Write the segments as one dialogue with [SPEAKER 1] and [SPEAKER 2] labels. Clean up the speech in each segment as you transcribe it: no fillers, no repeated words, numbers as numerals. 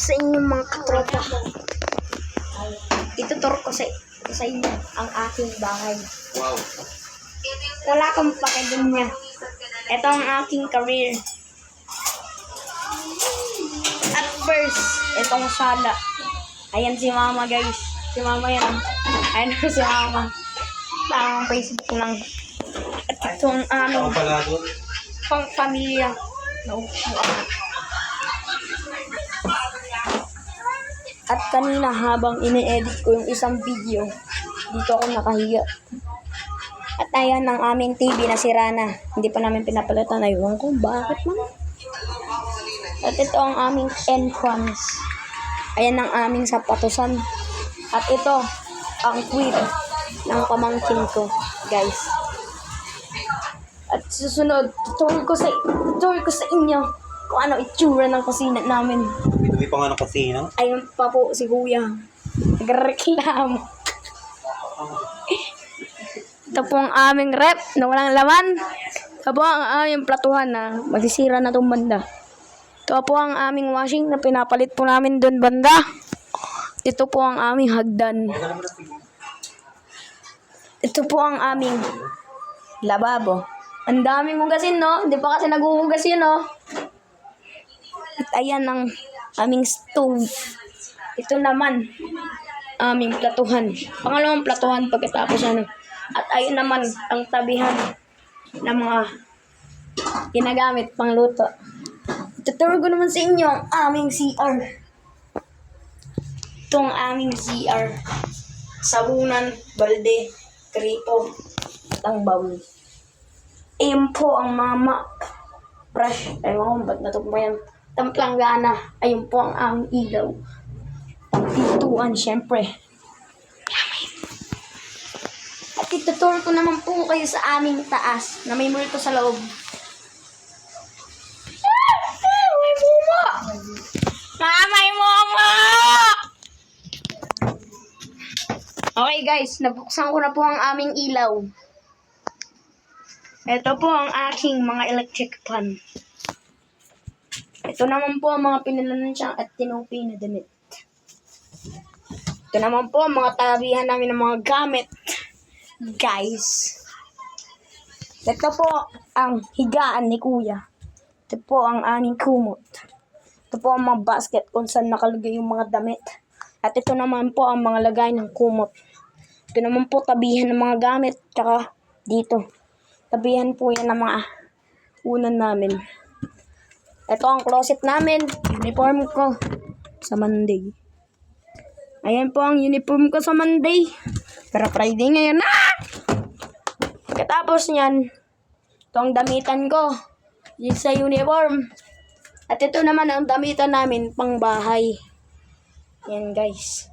[SPEAKER 1] sa inyo mga katropa. Ituturo ko sa inyo ang aking bahay.
[SPEAKER 2] Wow.
[SPEAKER 1] Wala kang pakialam niya. Ito ang aking career. At first, itong sala. Ayan si mama guys. Si mama yan. Ayan si mama. Parang Facebook lang. At ito ang aming
[SPEAKER 2] Pala doon.
[SPEAKER 1] pang-pamilya. At kanina habang ini-edit ko yung isang video, dito ako nakahiga. At ayan ang aming TV na sira na. Hindi pa namin pinapalitan. Ayun ko, bakit man? At ito ang aming entrance. Ayan ang aming sapatusan. At ito ang queen ng pamangkin ko, guys. At susunod, tutur ko sa inyo kung ano itsura ng kusina namin.
[SPEAKER 2] Hindi pa nga ng kusina.
[SPEAKER 1] Ayun pa po si Kuya. Nagreklamo. Ito po ang aming rep na walang laman. Ito po ang aming platuhan na magsisira na itong banda. Ito po ang aming washing na pinapalit po namin doon banda. Ito po ang aming hagdan. Ito po ang aming lababo. Ang daming hugasin, no? Hindi pa kasi naghuhugas yun, no? At ayan ang aming stove. Ito naman, aming platuhan. Pangalawang platuhan pagkatapos ano. At ayun naman ang tabihan ng mga ginagamit pang luto. Tuturo ko naman sa inyo ang aming CR. Ito ang aming CR. Sabunan, balde, kripo, at ang bawl. Ayun po ang mama. Brush. Ayun ko, ba't natok mo yan? Tamplanggana. Ayun po ang aming ilaw. Pintuan, syempre. At ituturo ko naman po kayo sa aming taas na may multo sa loob. May mama! May mama! Okay guys, nabuksan ko na po ang aming ilaw. Ito po ang aking mga electric fan. Ito naman po ang mga pinalansya at tinupi na damit. Ito naman po ang mga tabihan namin ng mga gamit. Guys. Ito po ang higaan ni Kuya. Ito po ang aming kumot. Ito po ang mga basket kung saan nakalagay yung mga damit. At ito naman po ang mga lagay ng kumot. Ito naman po tabihan ng mga gamit. Tsaka dito. Tabihan po yan ng mga unan namin. Ito ang closet namin. Uniform ko sa Monday. Ayan po ang uniform ko sa Monday. Pero Friday ngayon na! Katapos niyan, ito ang damitan ko. Yung sa uniform. At ito naman ang damitan namin pang bahay. Yan guys.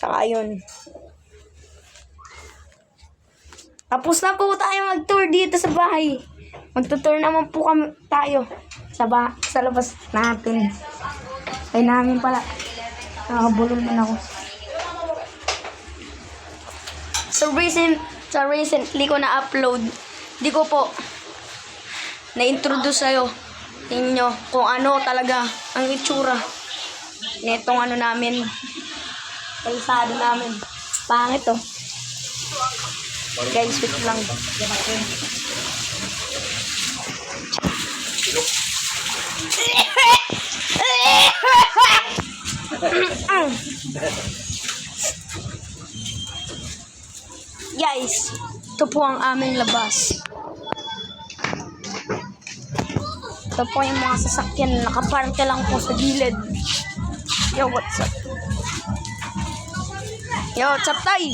[SPEAKER 1] Tsaka yun. Tapos na po tayo mag-tour dito sa bahay. Magtutour naman po tayo sa labas natin. Ay namin pala. Nakabulol na ako. Sa recently ko na-upload, di ko po na-introduce sa'yo inyo kung ano talaga ang itsura nitong ano namin. Kalsada namin. Pangit to. Guys, wait lang. Guys, ito po ang aming labas. Ito po yung mga sasakyan. Nakaparke lang po sa gilid. Yo, what's up? Yo, what's up, tay?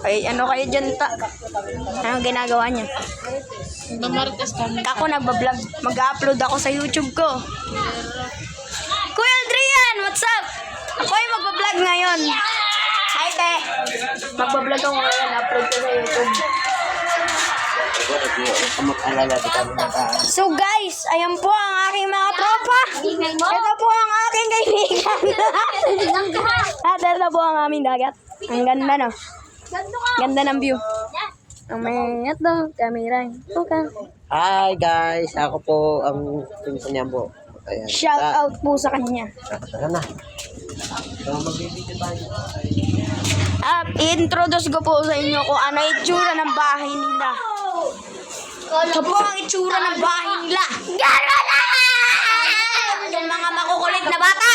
[SPEAKER 1] Ay, ano kayo dyan, ta? Anong ginagawa niya? Ako nagbablog. Mag-upload ako sa YouTube ko. Kuya Adrian, what's up? Ako ay magbablog ngayon. Hi, te. Magbablog ako ngayon. Upload ko sa YouTube. So guys, ayan po ang aking mga tropa. Ito po ang aking kaibigan. At ito po ang aming dagat. Ang ganda, no? Ganda ng view. Ang may daw, kamera. Okay.
[SPEAKER 2] Hi guys, ako po ang pinsan niya po. Ayan.
[SPEAKER 1] Shout out po sa kanya.
[SPEAKER 2] Tara na. So, magbibideo tayo.
[SPEAKER 1] I-introduce ko po sa inyo kung ano yung itsura ng bahay nila. Ito po ang itsura ng bahay nila. Gano'n na! Yung mga makukulit na bata.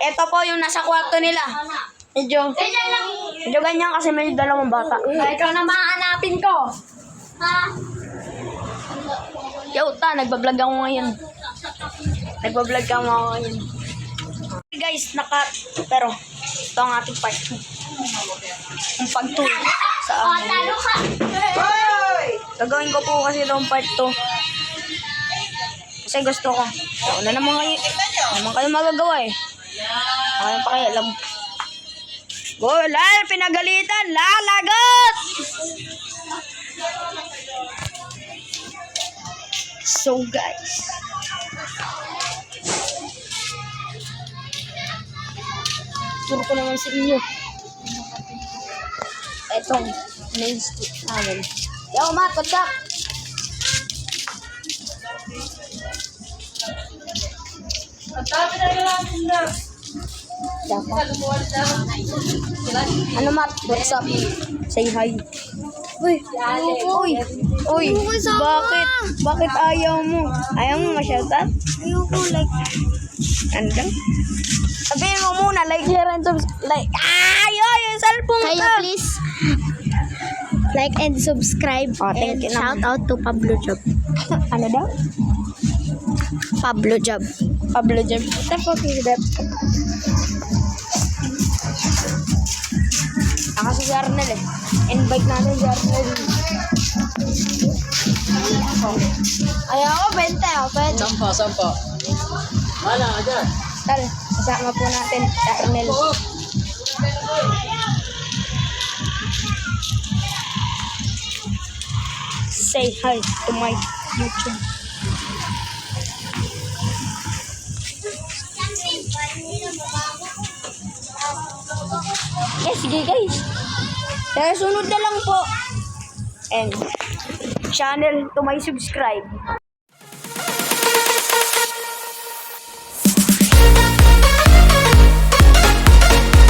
[SPEAKER 1] Ito po yung nasa kwarto nila. Medyo ganyan kasi may dalawang bata.
[SPEAKER 3] Ikaw na mahanapin ko. Ha?
[SPEAKER 1] Yo, nagbablog ako ngayon. Nagbablog ako ngayon. Okay guys, pero ito ang ating part 2. Ang pagtulog sa amin.
[SPEAKER 3] Talo ka.
[SPEAKER 1] Gagawin ko po kasi itong part 2. Kasi gusto ko. Ano naman kayo magagawa eh. Ano pa kayo alam. Pinagalitan, lalagot! So guys. Turo ko naman sa inyo. Etong main stick namin. Yo, Matt, what's up? Ano, Matt? What's up? Say hi. Uy, bakit? Bakit ayaw mo? Ayaw mo ma-shoutout? Ayoko, like, ano lang? Sabihin mo muna, like, share, and subscribe. Ayaw, yung cellphone
[SPEAKER 3] Kayo
[SPEAKER 1] ka.
[SPEAKER 3] please like and subscribe
[SPEAKER 1] Thank
[SPEAKER 3] and
[SPEAKER 1] you
[SPEAKER 3] shout
[SPEAKER 1] naman.
[SPEAKER 3] out to Pablo Job.
[SPEAKER 1] Ano daw?
[SPEAKER 3] Pablo Job.
[SPEAKER 1] Pablo Jeb. What the fuck is that? Si Jarnel eh. Invite natin si Jarnel. Ayaw ko, 20 ako.
[SPEAKER 2] Sampa. Wala ka dyan.
[SPEAKER 1] Tal, kasama po natin Jarnel. Say hi to my YouTube. Yes, sige guys. Kaya sunod na lang po. And channel to my subscribe.